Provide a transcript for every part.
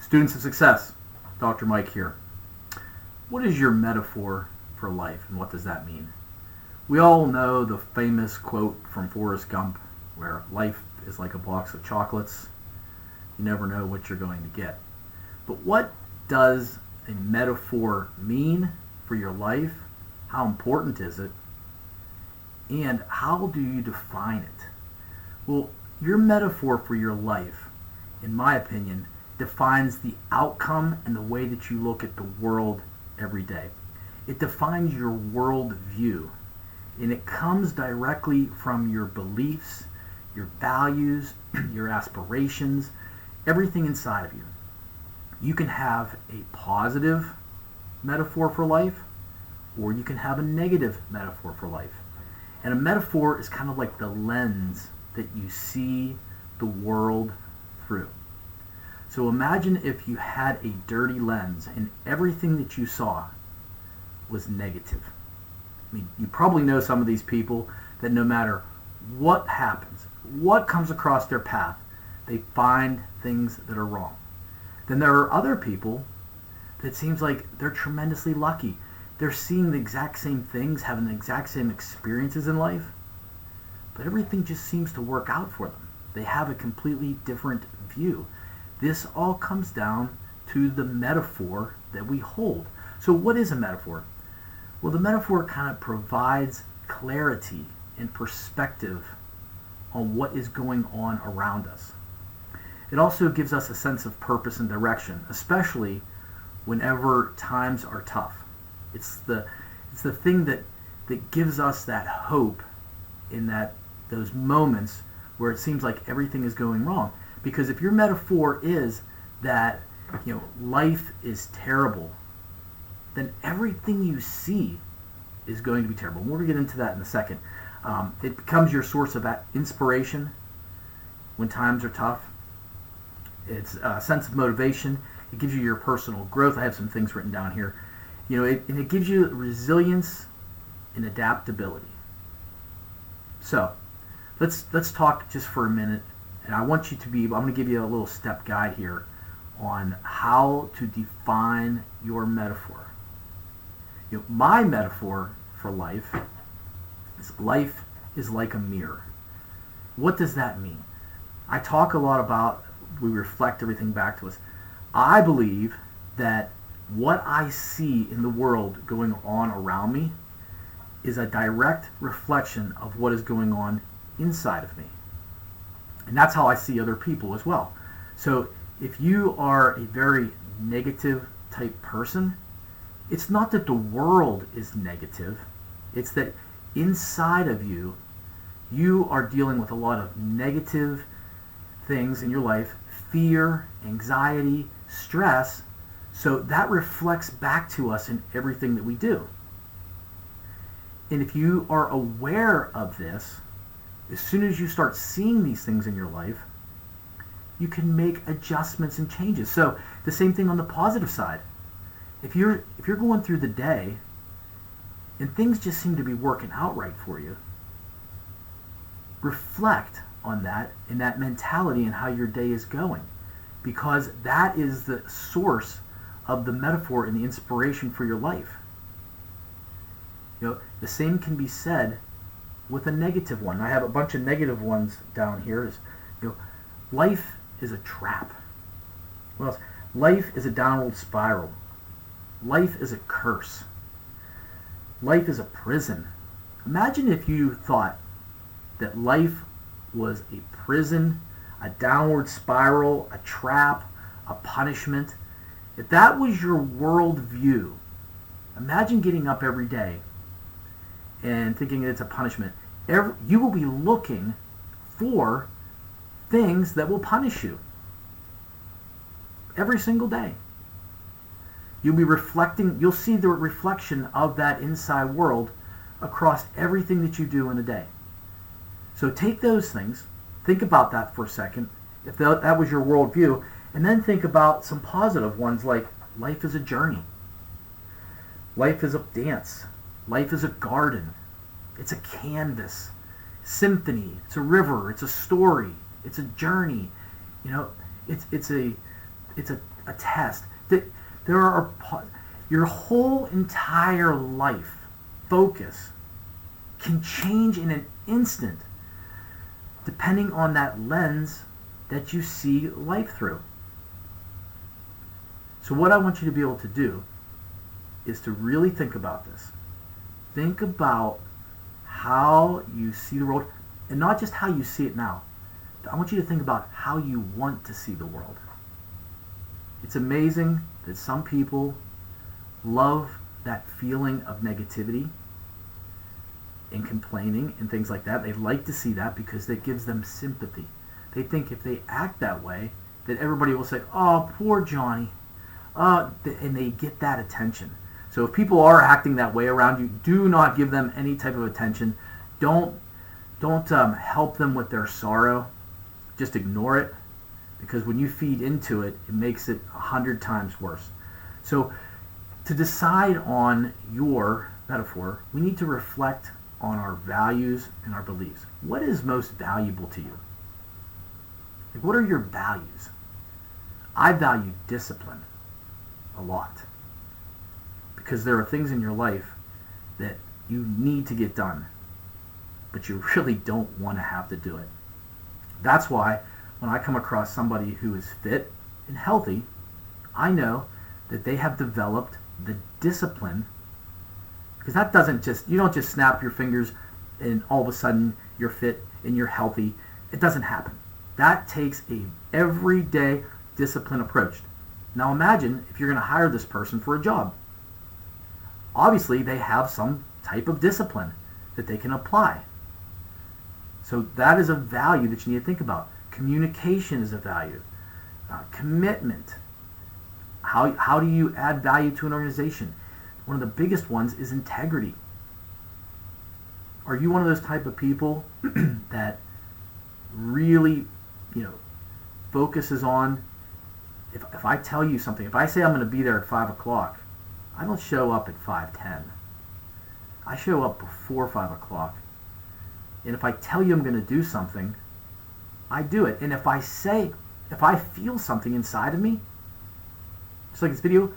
Students of Success, Dr. Mike here. What is your metaphor for life, and what does that mean? We all know the famous quote from Forrest Gump, where life is like a box of chocolates. You never know what you're going to get. But what does a metaphor mean for your life? How important is it? And how do you define it? Well, your metaphor for your life, in my opinion, defines the outcome and the way that you look at the world every day. It defines your world view, and it comes directly from your beliefs, your values, your aspirations, everything inside of you. You can have a positive metaphor for life, or you can have a negative metaphor for life. And a metaphor is kind of like the lens that you see the world through. So imagine if you had a dirty lens and everything that you saw was negative. I mean, you probably know some of these people that no matter what happens, what comes across their path, they find things that are wrong. Then there are other people that seems like they're tremendously lucky. They're seeing the exact same things, having the exact same experiences in life, but everything just seems to work out for them. They have a completely different view. This all comes down to the metaphor that we hold. So what is a metaphor? Well, the metaphor kind of provides clarity and perspective on what is going on around us. It also gives us a sense of purpose and direction, especially whenever times are tough. It's the thing that gives us that hope in those moments where it seems like everything is going wrong. Because if your metaphor is that life is terrible, then everything you see is going to be terrible. We're going to get into that in a second. It becomes your source of inspiration when times are tough. It's a sense of motivation. It gives you your personal growth. I have some things written down here. And it gives you resilience and adaptability. So let's talk just for a minute. And I want you to I'm going to give you a little step guide here on how to define your metaphor. My metaphor for life is like a mirror. What does that mean? I talk a lot about we reflect everything back to us. I believe that what I see in the world going on around me is a direct reflection of what is going on inside of me. And that's how I see other people as well. So if you are a very negative type person, it's not that the world is negative. It's that inside of you, you are dealing with a lot of negative things in your life, fear, anxiety, stress. So that reflects back to us in everything that we do. And if you are aware of this, as soon as you start seeing these things in your life, you can make adjustments and changes. So the same thing on the positive side. If you're going through the day and things just seem to be working out right for you, reflect on that and that mentality and how your day is going, because that is the source of the metaphor and the inspiration for your life. The same can be said with a negative one. I have a bunch of negative ones down here. Life is a trap. What else? Life is a downward spiral. Life is a curse. Life is a prison. Imagine if you thought that life was a prison, a downward spiral, a trap, a punishment. If that was your worldview, imagine getting up every day and thinking it's a punishment. You will be looking for things that will punish you every single day. You'll be reflecting, you'll see the reflection of that inside world across everything that you do in a day. So take those things, think about that for a second, if that was your worldview, and then think about some positive ones like life is a journey. Life is a dance. Life is a garden. It's a canvas. Symphony. It's a river. It's a story. It's a journey. It's it's a test. That there are your whole entire life focus can change in an instant depending on that lens that you see life through. So what I want you to be able to do is to really think about this. Think about how you see the world, and not just how you see it now. I want you to think about how you want to see the world. It's amazing that some people love that feeling of negativity and complaining and things like that. They like to see that because that gives them sympathy. They think if they act that way, that everybody will say, "Oh, poor Johnny," and they get that attention. So if people are acting that way around you, do not give them any type of attention. Don't help them with their sorrow. Just ignore it, because when you feed into it, it makes it 100 times worse. So to decide on your metaphor, we need to reflect on our values and our beliefs. What is most valuable to you? Like, what are your values? I value discipline a lot, because there are things in your life that you need to get done, but you really don't want to have to do it. That's why when I come across somebody who is fit and healthy, I know that they have developed the discipline, because that doesn't just, you don't just snap your fingers and all of a sudden you're fit and you're healthy. It doesn't happen. That takes a everyday discipline approach. Now imagine if you're going to hire this person for a job. Obviously they have some type of discipline that they can apply. So that is a value that you need to think about. Communication is a value. Commitment. How do you add value to an organization? One of the biggest ones is integrity. Are you one of those type of people that really, focuses on, if I tell you something, if I say I'm going to be there at 5 o'clock, I don't show up at 5:10. I show up before 5 o'clock. And if I tell you I'm going to do something, I do it. And if I feel something inside of me, just like this video,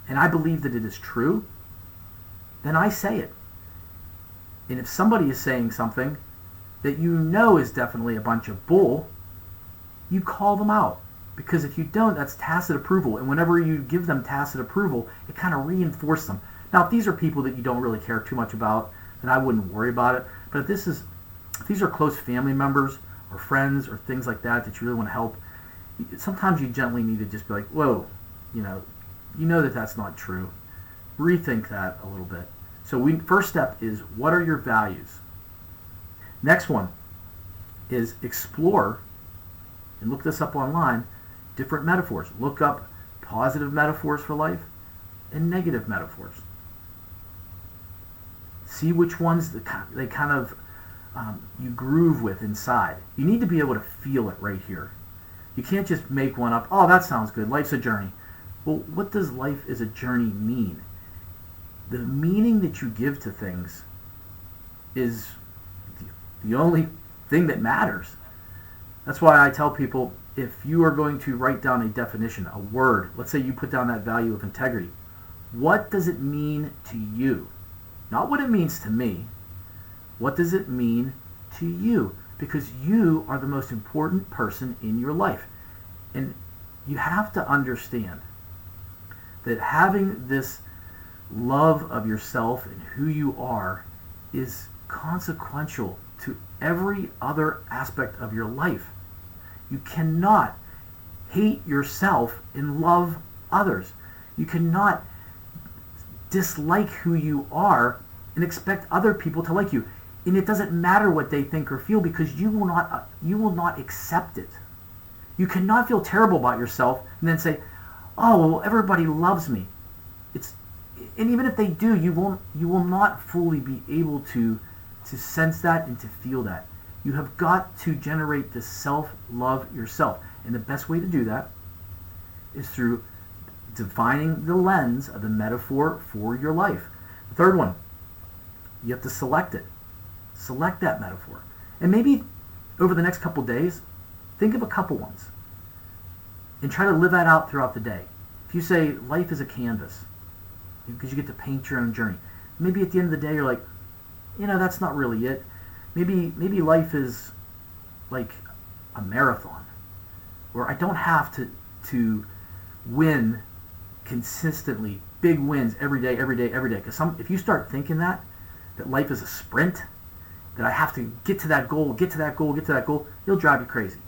and I believe that it is true, then I say it. And if somebody is saying something that you know is definitely a bunch of bull, you call them out. Because if you don't, that's tacit approval. And whenever you give them tacit approval, it kind of reinforces them. Now, if these are people that you don't really care too much about, then I wouldn't worry about it. But if these are close family members or friends or things like that that you really want to help, sometimes you gently need to just be like, whoa, you know that that's not true. Rethink that a little bit. So first step is, what are your values? Next one is explore, and look this up online, different metaphors. Look up positive metaphors for life and negative metaphors. See which ones they kind of you groove with inside. You need to be able to feel it right here. You can't just make one up. Oh, that sounds good. Life's a journey. Well, what does life as a journey mean? The meaning that you give to things is the only thing that matters. That's why I tell people, if you are going to write down a definition, a word, let's say you put down that value of integrity, what does it mean to you? Not what it means to me. What does it mean to you? Because you are the most important person in your life. And you have to understand that having this love of yourself and who you are is consequential to every other aspect of your life. You cannot hate yourself and love others. You cannot dislike who you are and expect other people to like you. And it doesn't matter what they think or feel, because you will not accept it. You cannot feel terrible about yourself and then say, "Oh, well, everybody loves me." And even if they do, you will not fully be able to sense that and to feel that. You have got to generate this self-love yourself. And the best way to do that is through defining the lens of the metaphor for your life. The third one, you have to select it. Select that metaphor. And maybe over the next couple days, think of a couple ones. and try to live that out throughout the day. If you say life is a canvas, because you get to paint your own journey, maybe at the end of the day you're like, that's not really it. Maybe life is like a marathon where I don't have to win consistently, big wins every day. Because if you start thinking that life is a sprint, that I have to get to that goal, it'll drive you crazy.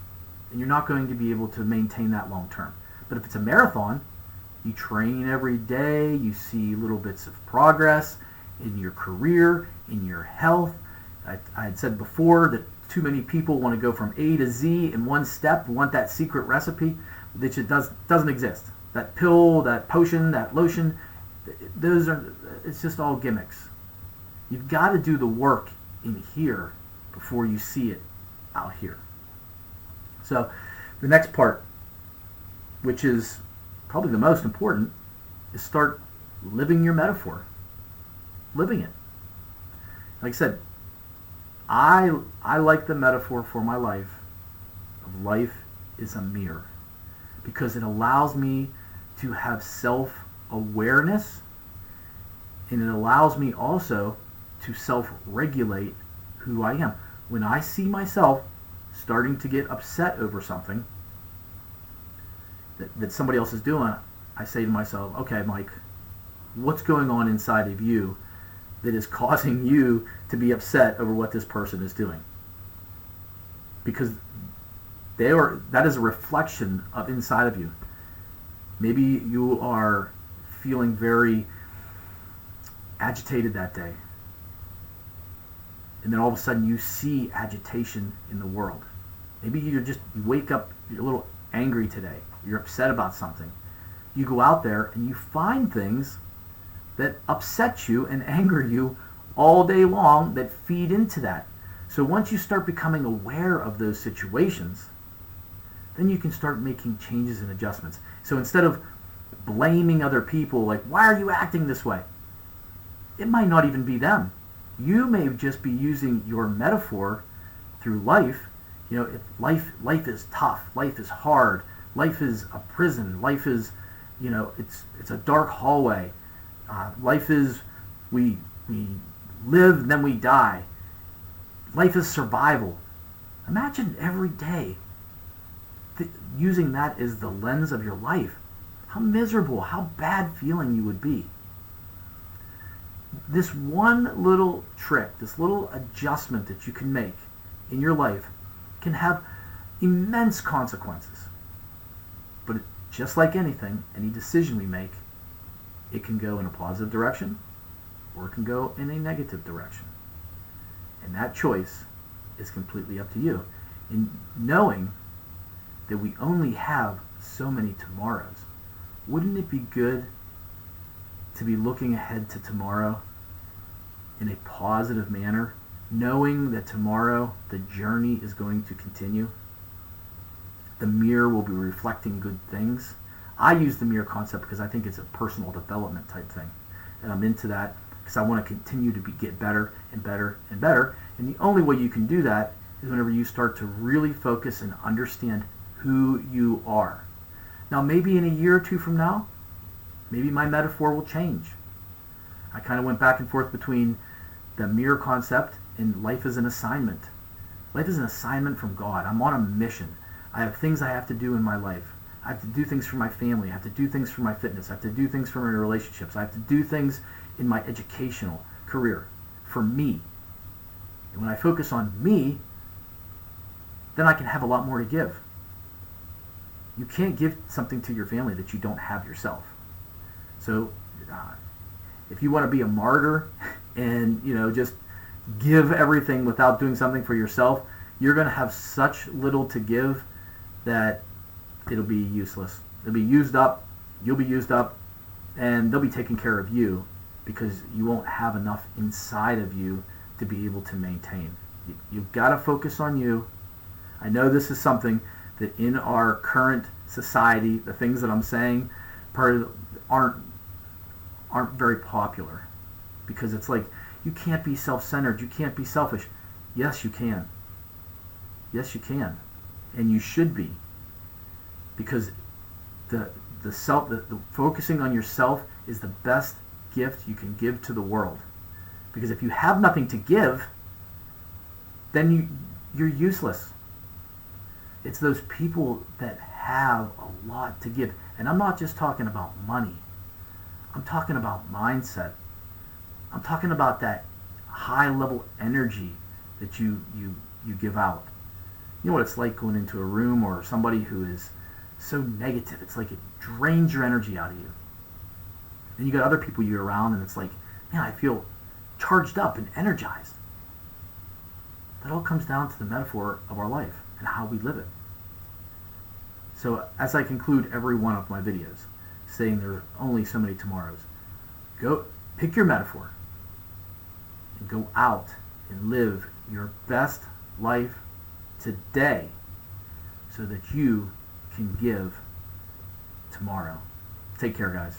And you're not going to be able to maintain that long term. But if it's a marathon, you train every day, you see little bits of progress in your career, in your health. I had said before that too many people want to go from A to Z in one step, want that secret recipe, which doesn't exist. That pill, that potion, that lotion, it's just all gimmicks. You've got to do the work in here before you see it out here. So the next part, which is probably the most important, is start living your metaphor. Living it. Like I said, I like the metaphor for my life of life is a mirror, because it allows me to have self-awareness, and it allows me also to self-regulate who I am. When I see myself starting to get upset over something that somebody else is doing, I say to myself, okay, Mike, what's going on inside of you that is causing you to be upset over what this person is doing? Because that is a reflection of inside of you. Maybe you are feeling very agitated that day, and then all of a sudden you see agitation in the world. Maybe you wake up, you're a little angry today, you're upset about something. You go out there and you find things that upset you and anger you all day long that feed into that. So once you start becoming aware of those situations, then you can start making changes and adjustments. So instead of blaming other people, like, why are you acting this way? It might not even be them. You may just be using your metaphor through life. If life is tough, life is hard, life is a prison, life is, it's a dark hallway. Life is we live, then we die. Life is survival. Imagine every day using that as the lens of your life. How miserable, how bad feeling you would be. This one little trick, this little adjustment that you can make in your life can have immense consequences. But just like anything, any decision we make, it can go in a positive direction or it can go in a negative direction. And that choice is completely up to you. And knowing that we only have so many tomorrows, wouldn't it be good to be looking ahead to tomorrow in a positive manner, knowing that tomorrow the journey is going to continue? The mirror will be reflecting good things. I use the mirror concept because I think it's a personal development type thing. And I'm into that because I want to continue to get better and better and better. And the only way you can do that is whenever you start to really focus and understand who you are. Now, maybe in a year or two from now, maybe my metaphor will change. I kind of went back and forth between the mirror concept and life as an assignment. Life is an assignment from God. I'm on a mission. I have things I have to do in my life. I have to do things for my family. I have to do things for my fitness. I have to do things for my relationships. I have to do things in my educational career for me. And when I focus on me, then I can have a lot more to give. You can't give something to your family that you don't have yourself. So if you want to be a martyr and just give everything without doing something for yourself, you're going to have such little to give that it'll be useless. It'll be used up, you'll be used up, and they'll be taking care of you because you won't have enough inside of you to be able to maintain. You've got to focus on you. I know this is something that in our current society, the things that I'm saying aren't very popular, because it's like, you can't be self-centered, you can't be selfish. Yes, you can. Yes, you can. And you should be. Because The the focusing on yourself is the best gift you can give to the world. Because if you have nothing to give, then you're useless. It's those people that have a lot to give. And I'm not just talking about money. I'm talking about mindset. I'm talking about that high level energy that you give out. You know what it's like going into a room or somebody who is so negative. It's like it drains your energy out of you. Then you got other people you're around and it's like, man, I feel charged up and energized. That all comes down to the metaphor of our life and how we live it. So as I conclude every one of my videos, saying there are only so many tomorrows, go pick your metaphor and go out and live your best life today so that you can give tomorrow. Take care, guys.